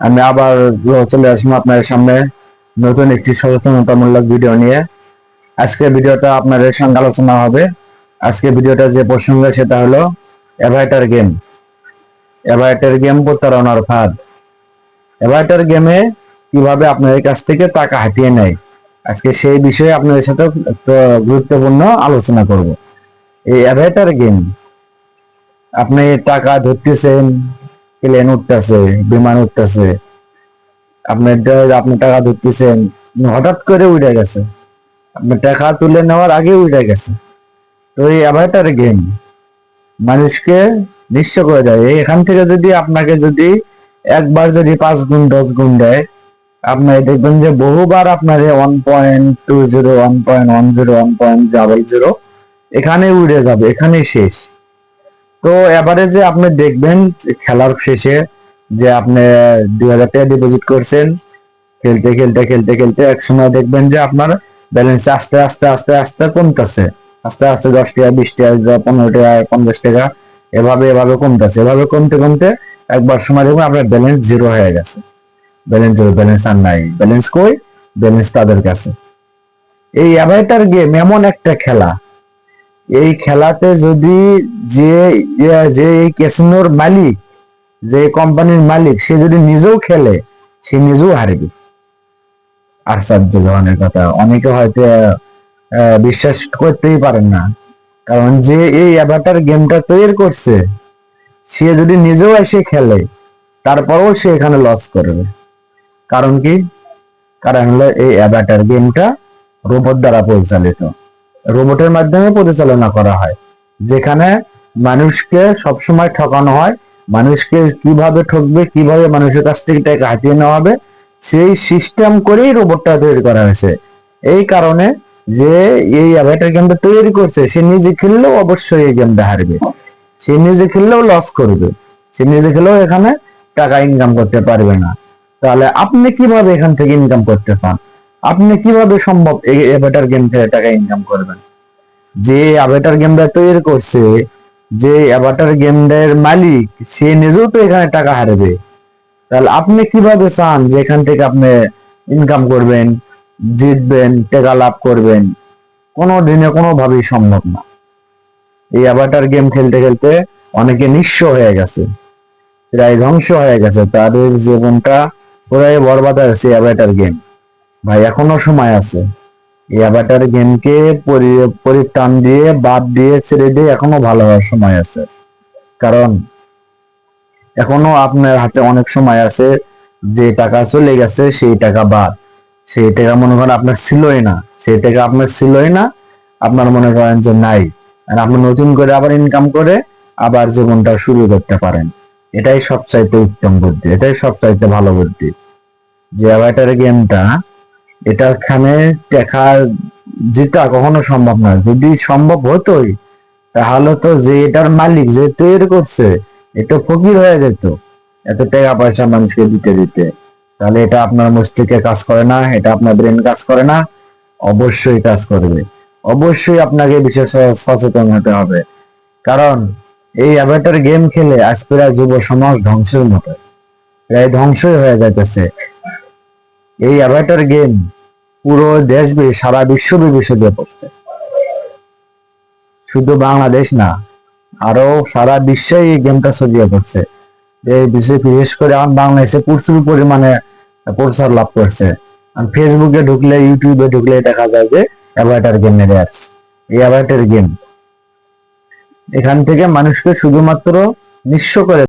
আমি আবার চলে আসবো আপনাদের সামনে নতুন একটি সচেতনতামূলক ভিডিও নিয়ে। আজকে ভিডিওটা আপনাদের সঙ্গে আলোচনা হবে। আজকে ভিডিওটা যে প্রসঙ্গ সেটা হলো অ্যাভাটার গেম। অ্যাভাটার গেম প্রতারণার ফাঁদ। অ্যাভাটার গেমে কিভাবে আপনাদের কাছ থেকে টাকা হাতিয়ে নেয়, আজকে সেই বিষয়ে আপনাদের সাথে একটু গুরুত্বপূর্ণ আলোচনা করব। এই অ্যাভাটার গেম, আপনি টাকা ধরতেছেন, প্লেন উঠতেছে, বিমান উঠতেছে, আপনি টাকা ধরতেছেন, হঠাৎ করে উঠে গেছে, আপনি টাকা তুলে নেওয়ার আগে উঠে গেছে। তো এই অ্যাভাটার গেম মানুষকে নিঃস্ব করে দেয়। এখান থেকে যদি আপনাকে যদি একবার যদি 5 গুণ 10 গুণ দেয়, আপনি দেখবেন যে বহুবার আপনার 1.20 1.10 1.00 এখানে উড়ে যাবে, এখানেই শেষ। তো এবারে যে আপনি দেখবেন খেলার শেষে যে আপনি 2000 টাকা ডিপোজিট করছেন, খেলতে খেলতে খেলতে খেলতে এক সময় দেখবেন যে আপনার ব্যালেন্স আস্তে আস্তে আস্তে আস্তে কমতেছে, আস্তে আস্তে 10 টাকা 20 টাকা 15 টাকা 50 টাকা এভাবে এভাবে কমতেছে। এভাবে কমতে কমতে একবার সময় দেখবেন আপনার ব্যালেন্স জিরো হয়ে গেছে। ব্যালেন্স জিরো, ব্যালেন্স আর নাই। ব্যালেন্স কই? ব্যালেন্স তাদের কাছে। এই অ্যাভাটার গেম এমন একটা খেলা, এই খেলাতে যদি যে যে এই ক্যাসিনোর মালিক, যে কোম্পানির মালিক, সে যদি নিজেও খেলে, সে নিজেও হারবে। আশ্চর্য ধরনের কথা, অনেকে হয়তো বিশ্বাস করতেই পারেন না। কারণ যে এই অ্যাভাটার গেমটা তৈরি করছে, সে যদি নিজেও এসে খেলে, তারপরেও সে এখানে লস করবে। কারণ কি? কারণ হলো এই অ্যাভাটার গেমটা রোবট দ্বারা পরিচালিত, রোবটের মাধ্যমে পরিচালনা করা হয়, যেখানে মানুষকে সবসময় ঠকানো হয়। মানুষকে কিভাবে ঠকবে, কিভাবে মানুষের কাছ থেকে টাকা হাতিয়ে নেওয়া হবে, সেই সিস্টেম করেই রোবটটা তৈরি করা হয়েছে। এই কারণে যে এই অ্যাভাটার গেমটা তৈরি করছে, সে নিজে খেললেও অবশ্যই এই গেমটা হারবে, সে নিজে খেললেও লস করবে, সে নিজে খেলেও এখানে টাকা ইনকাম করতে পারবে না। তাহলে আপনি কিভাবে এখান থেকে ইনকাম করতে চান? আপনি কিভাবে সম্ভব এই অ্যাভাটার গেম থেকে টাকা ইনকাম করবেন? যে অ্যাভাটার গেমটা তৈরি করছে, যে অ্যাভাটার গেমটার মালিক, সে নিজেও তো এখানে টাকা হারবে। তাহলে আপনি কিভাবে চান যে এখান থেকে আপনি ইনকাম করবেন, জিতবেন, টাকা লাভ করবেন? কোনো দিনে কোনোভাবেই সম্ভব না। এই অ্যাভাটার গেম খেলতে খেলতে অনেকে নিঃস্ব হয়ে গেছে, প্রায় ধ্বংস হয়ে গেছে, তাদের জীবনটা পুরাই বরবাদ হয়েছে অ্যাভাটার গেম। ভাই এখনো সময় আছে, এই অ্যাভাটার গেমকে পরিত্রাণ দিয়ে, বাদ দিয়ে, ছেড়ে দিয়ে এখনো ভালো হওয়ার সময় আছে। কারণ এখনো আপনার হাতে অনেক সময় আছে। যে টাকা চলে গেছে সেই টাকা বাদ, সেই টাকা মনে করেন আপনার ছিলই না, সেই টাকা আপনার ছিলই না, আপনার মনে করেন যে নাই, আর আপনি নতুন করে আবার ইনকাম করে আবার জীবনটা শুরু করতে পারেন। এটাই সবচাইতে উত্তম বুদ্ধি, এটাই সবচাইতে ভালো বুদ্ধি। যে অ্যাভাটার গেমটা, এটাখানে টাকা জেতা কখনো সম্ভব না। যদি সম্ভব হতোই, তাহলে তো যে এটার মালিক, যে তৈরি করছে, এটা ফকির হয়ে যেত এত টাকা পয়সা মানুষকে দিতে দিতে। তাহলে এটা আপনার মস্তিষ্কে কাজ করে না, এটা আপনার ব্রেন কাজ করে না। অবশ্যই কাজ করবে, অবশ্যই আপনাকে বিশেষ সচেতন হতে হবে। কারণ এই অ্যাভাটার গেম খেলে আজ প্রায় যুব সমাজ ধ্বংসের মতো, প্রায় ধ্বংসই হয়ে যাইতেছে। এই অ্যাভাটার গেম পুরো দেশ, সারা বিশ্বব্যাপী ছড়িয়ে পড়ছে। শুধু বাংলাদেশ না, আরো সারা বিশ্বে এই গেমটা ছড়িয়ে পড়ছে। এই বিশেষ করে আমার বাংলাদেশে প্রচুর পরিমাণে প্রচার লাভ করছে। ফেসবুকে ঢুকলে, ইউটিউবে ঢুকলে দেখা যায় যে অ্যাভাটার গেমের অ্যাডস। এই অ্যাভাটার গেম এখান থেকে মানুষকে শুধুমাত্র নিঃস্ব করে